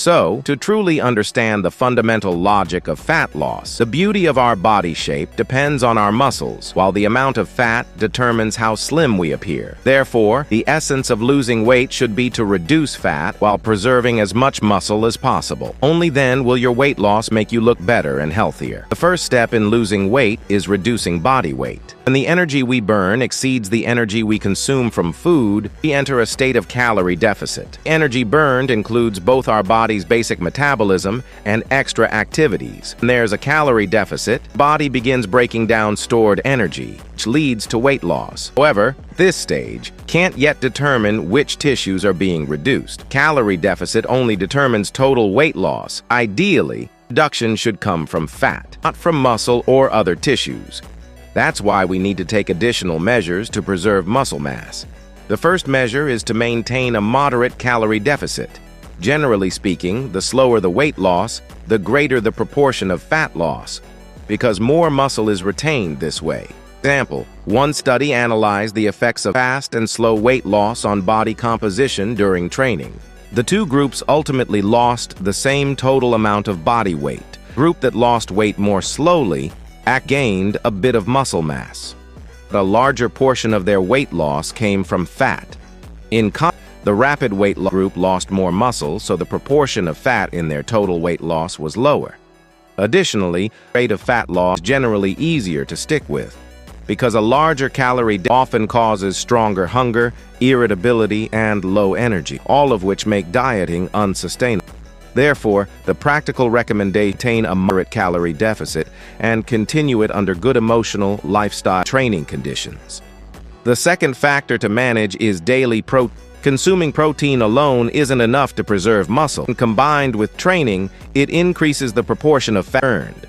So, to truly understand the fundamental logic of fat loss, the beauty of our body shape depends on our muscles, while the amount of fat determines how slim we appear. Therefore, the essence of losing weight should be to reduce fat while preserving as much muscle as possible. Only then will your weight loss make you look better and healthier. The first step in losing weight is reducing body weight. When the energy we burn exceeds the energy we consume from food, we enter a state of calorie deficit. Energy burned includes both our body's basic metabolism and extra activities. When there's a calorie deficit, the body begins breaking down stored energy, which leads to weight loss. However, this stage can't yet determine which tissues are being reduced. Calorie deficit only determines total weight loss. Ideally, reduction should come from fat, not from muscle or other tissues. That's why we need to take additional measures to preserve muscle mass. The first measure is to maintain a moderate calorie deficit. Generally speaking, the slower the weight loss, the greater the proportion of fat loss, because more muscle is retained this way. Example, one study analyzed the effects of fast and slow weight loss on body composition during training. The two groups ultimately lost the same total amount of body weight. The group that lost weight more slowly gained a bit of muscle mass. But a larger portion of their weight loss came from fat. In contrast, the rapid weight loss group lost more muscle, so the proportion of fat in their total weight loss was lower. Additionally, the rate of fat loss is generally easier to stick with, because a larger calorie often causes stronger hunger, irritability, and low energy, all of which make dieting unsustainable. Therefore, the practical recommendation is to maintain a moderate calorie deficit and continue it under good emotional, lifestyle training conditions. The second factor to manage is daily protein. Consuming protein alone isn't enough to preserve muscle. And combined with training, it increases the proportion of fat burned.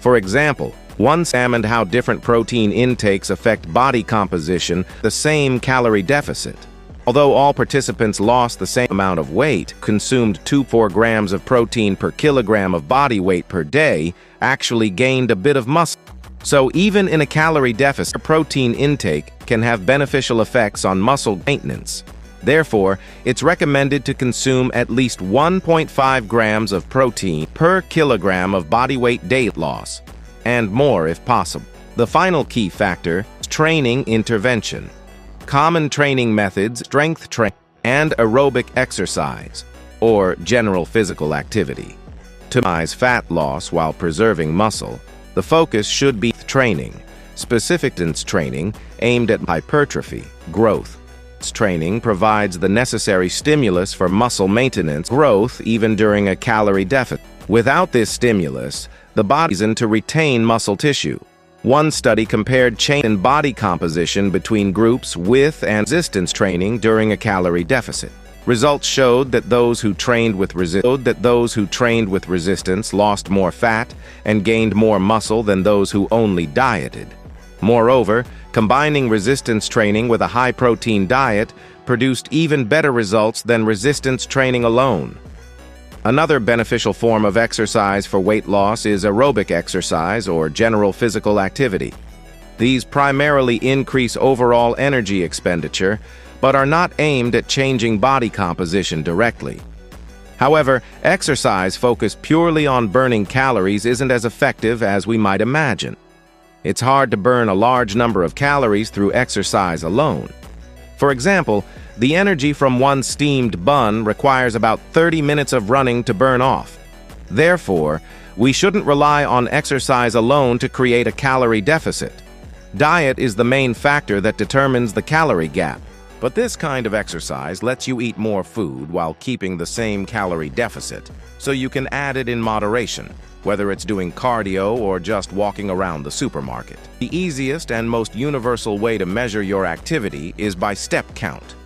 For example, one examined how different protein intakes affect body composition, the same calorie deficit. Although all participants lost the same amount of weight, consumed 2-4 grams of protein per kilogram of body weight per day, actually gained a bit of muscle. So even in a calorie deficit, protein intake can have beneficial effects on muscle maintenance. Therefore, it's recommended to consume at least 1.5 grams of protein per kilogram of body weight daily loss, and more if possible. The final key factor is training intervention. Common training methods, strength training, and aerobic exercise, or general physical activity. To minimize fat loss while preserving muscle, the focus should be training, specific distance training aimed at hypertrophy, growth. This training provides the necessary stimulus for muscle maintenance, growth even during a calorie deficit. Without this stimulus, the body is to retain muscle tissue. One study compared change in body composition between groups with and resistance training during a calorie deficit. Results showed that those who trained with resistance lost more fat and gained more muscle than those who only dieted. Moreover, combining resistance training with a high-protein diet produced even better results than resistance training alone. Another beneficial form of exercise for weight loss is aerobic exercise or general physical activity. These primarily increase overall energy expenditure, but are not aimed at changing body composition directly. However, exercise focused purely on burning calories isn't as effective as we might imagine. It's hard to burn a large number of calories through exercise alone. For example, the energy from one steamed bun requires about 30 minutes of running to burn off. Therefore, we shouldn't rely on exercise alone to create a calorie deficit. Diet is the main factor that determines the calorie gap. But this kind of exercise lets you eat more food while keeping the same calorie deficit, so you can add it in moderation, whether it's doing cardio or just walking around the supermarket. The easiest and most universal way to measure your activity is by step count.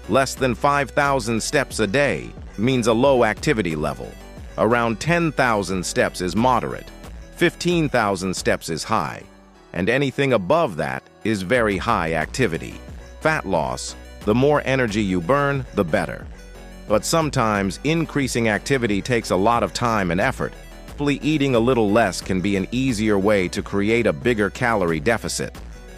Less than 5,000 steps a day means a low activity level. Around 10,000 steps is moderate, 15,000 steps is high, and anything above that is very high activity. Fat loss, the more energy you burn, the better. But sometimes increasing activity takes a lot of time and effort. Simply eating a little less can be an easier way to create a bigger calorie deficit.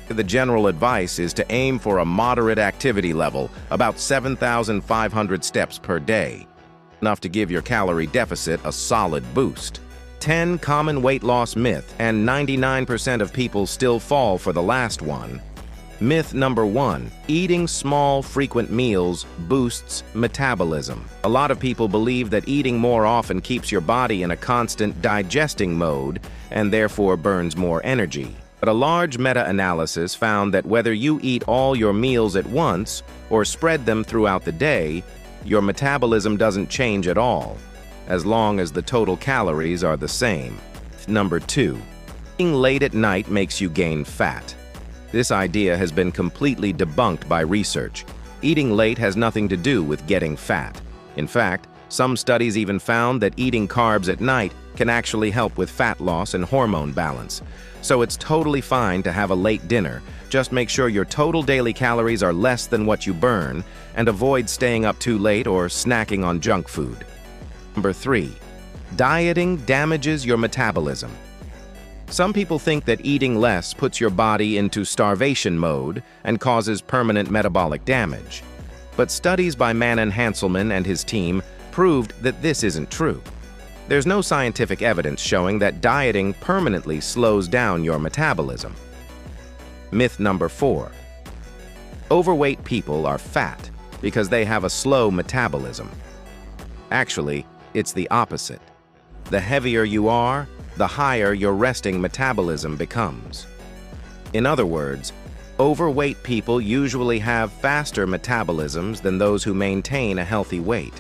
The general advice is to aim for a moderate activity level, about 7,500 steps per day. enough to give your calorie deficit a solid boost. 10 common weight loss myth, and 99% of people still fall for the last one. Myth number 1, eating small, frequent meals boosts metabolism. A lot of people believe that eating more often keeps your body in a constant digesting mode and therefore burns more energy. But a large meta-analysis found that whether you eat all your meals at once or spread them throughout the day, your metabolism doesn't change at all, as long as the total calories are the same. Number 2, eating late at night makes you gain fat. This idea has been completely debunked by research. Eating late has nothing to do with getting fat. In fact, some studies even found that eating carbs at night can actually help with fat loss and hormone balance. So it's totally fine to have a late dinner. Just make sure your total daily calories are less than what you burn, and avoid staying up too late or snacking on junk food. Number 3, dieting damages your metabolism. Some people think that eating less puts your body into starvation mode and causes permanent metabolic damage. But studies by Manon Hanselman and his team proved that this isn't true. There's no scientific evidence showing that dieting permanently slows down your metabolism. Myth number 4, overweight people are fat because they have a slow metabolism. Actually, it's the opposite. The heavier you are, the higher your resting metabolism becomes. In other words, overweight people usually have faster metabolisms than those who maintain a healthy weight.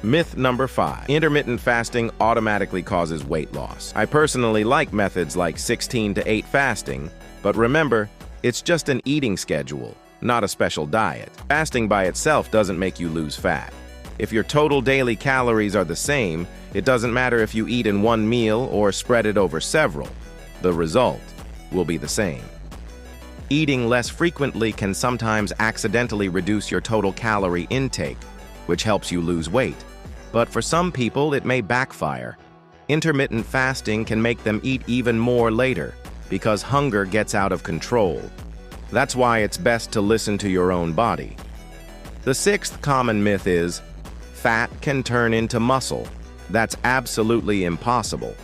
Myth number 5, intermittent fasting automatically causes weight loss. I personally like methods like 16-8 fasting, but remember, it's just an eating schedule, not a special diet. Fasting by itself doesn't make you lose fat. If your total daily calories are the same, it doesn't matter if you eat in one meal or spread it over several. The result will be the same. Eating less frequently can sometimes accidentally reduce your total calorie intake, which helps you lose weight. But for some people, it may backfire. Intermittent fasting can make them eat even more later because hunger gets out of control. That's why it's best to listen to your own body. The 6th common myth is, fat can turn into muscle. That's absolutely impossible.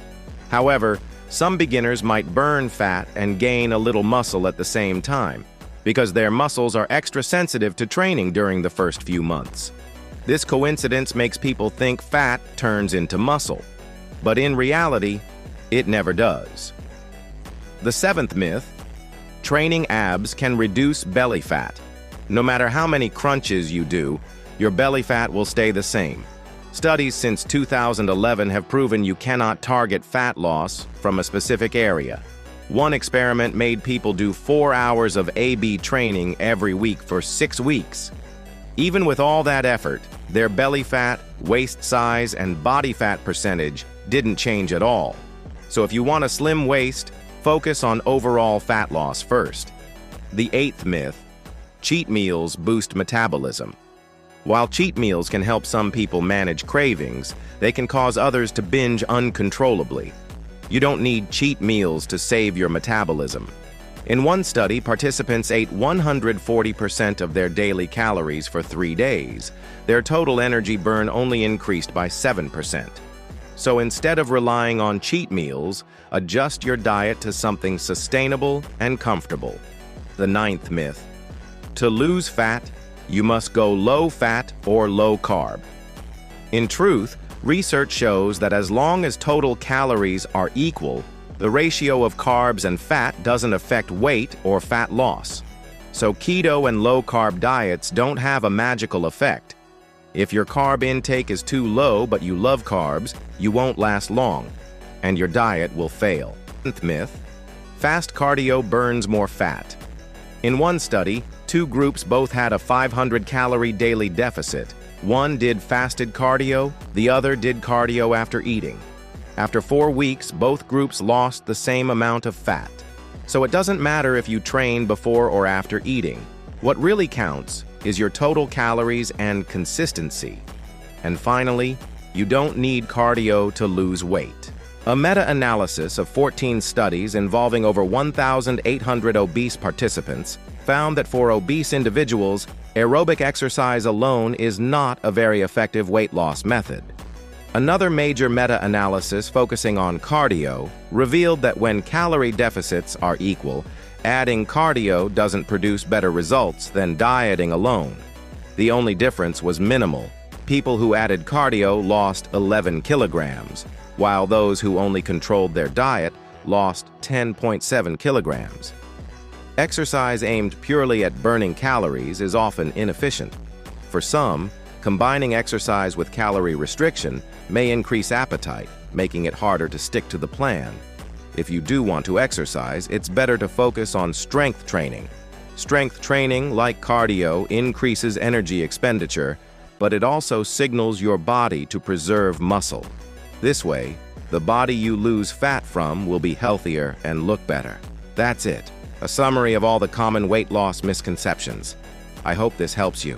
However, some beginners might burn fat and gain a little muscle at the same time, because their muscles are extra sensitive to training during the first few months. This coincidence makes people think fat turns into muscle, but in reality, it never does. The 7th myth, training abs can reduce belly fat. No matter how many crunches you do, your belly fat will stay the same. Studies since 2011 have proven you cannot target fat loss from a specific area. One experiment made people do 4 hours of AB training every week for 6 weeks. Even with all that effort, their belly fat, waist size, and body fat percentage didn't change at all. So if you want a slim waist, focus on overall fat loss first. The 8th myth, cheat meals boost metabolism. While cheat meals can help some people manage cravings, they can cause others to binge uncontrollably. You don't need cheat meals to save your metabolism. In one study, participants ate 140% of their daily calories for 3 days. Their total energy burn only increased by 7%. So instead of relying on cheat meals, adjust your diet to something sustainable and comfortable. The 9th myth, to lose fat, you must go low-fat or low-carb. In truth, research shows that as long as total calories are equal, the ratio of carbs and fat doesn't affect weight or fat loss. So keto and low-carb diets don't have a magical effect. If your carb intake is too low but you love carbs, you won't last long, and your diet will fail. 10th myth, fast cardio burns more fat. In one study, 2 groups both had a 500-calorie daily deficit. One did fasted cardio, the other did cardio after eating. After 4 weeks, both groups lost the same amount of fat. So it doesn't matter if you train before or after eating. What really counts is your total calories and consistency. And finally, you don't need cardio to lose weight. A meta-analysis of 14 studies involving over 1,800 obese participants found that for obese individuals, Aerobic exercise alone is not a very effective weight loss method. Another major meta-analysis focusing on cardio revealed that when calorie deficits are equal, adding cardio doesn't produce better results than dieting alone. The only difference was minimal. People who added cardio lost 11 kilograms, while those who only controlled their diet lost 10.7 kilograms. Exercise aimed purely at burning calories is often inefficient. For some, combining exercise with calorie restriction may increase appetite, making it harder to stick to the plan. If you do want to exercise, it's better to focus on strength training. Strength training, like cardio, increases energy expenditure, but it also signals your body to preserve muscle. This way, the body you lose fat from will be healthier and look better. That's it. A summary of all the common weight loss misconceptions. I hope this helps you.